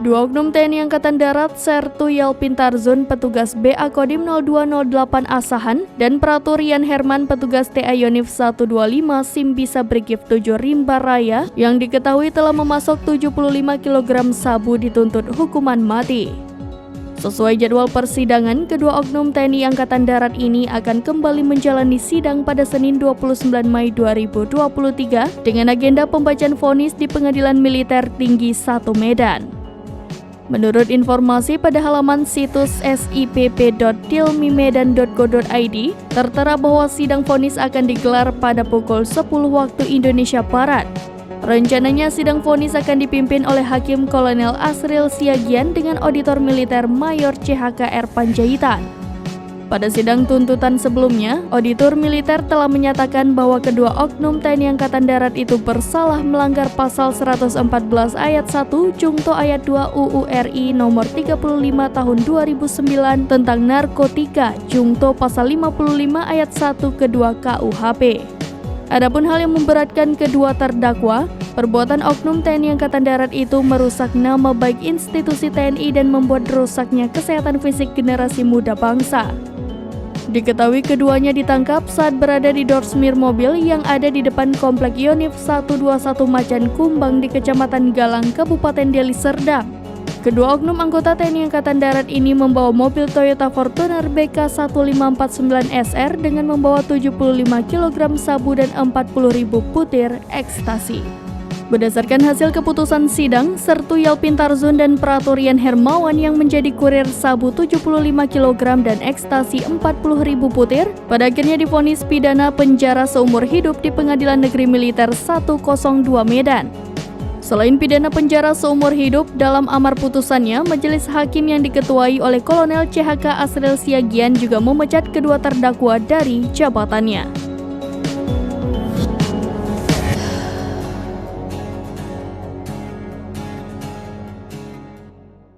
Dua oknum TNI Angkatan Darat Sertu Yalpintarzun petugas BA Kodim 0208 Asahan dan Praturian Herman petugas TA Yonif 125 SIM Bisa Brigif 7 Rimba Raya yang diketahui telah memasok 75 kg sabu dituntut hukuman mati. Sesuai jadwal persidangan, kedua oknum TNI Angkatan Darat ini akan kembali menjalani sidang pada Senin 29 Mei 2023 dengan agenda pembacaan vonis di Pengadilan Militer Tinggi 1 Medan. Menurut informasi pada halaman situs sipp.tilmimedan.go.id, tertera bahwa sidang vonis akan digelar pada pukul 10 waktu Indonesia Barat. Rencananya sidang vonis akan dipimpin oleh Hakim Kolonel Asril Siagian dengan Auditor Militer Mayor CHKR Panjaitan. Pada sidang tuntutan sebelumnya, Auditor Militer telah menyatakan bahwa kedua oknum TNI Angkatan Darat itu bersalah melanggar pasal 114 ayat 1 Jungto ayat 2 UU RI nomor 35 tahun 2009 tentang narkotika Jungto pasal 55 ayat 1 kedua KUHP. Adapun hal yang memberatkan kedua terdakwa, perbuatan oknum TNI Angkatan Darat itu merusak nama baik institusi TNI dan membuat rusaknya kesehatan fisik generasi muda bangsa. Diketahui keduanya ditangkap saat berada di dorsmir mobil yang ada di depan Komplek Yonif 121 Macan Kumbang di Kecamatan Galang, Kabupaten Deli Serdang. Kedua oknum anggota TNI Angkatan Darat ini membawa mobil Toyota Fortuner BK1549SR dengan membawa 75 kg sabu dan 40.000 butir ekstasi. Berdasarkan hasil keputusan sidang, Sertu Yalpintarzun dan Praturian Hermawan yang menjadi kurir sabu 75 kg dan ekstasi 40.000 butir, pada akhirnya divonis pidana penjara seumur hidup di Pengadilan Negeri Militer 102 Medan. Selain pidana penjara seumur hidup, dalam amar putusannya, majelis hakim yang diketuai oleh Kolonel CHK Asril Siagian juga memecat kedua terdakwa dari jabatannya.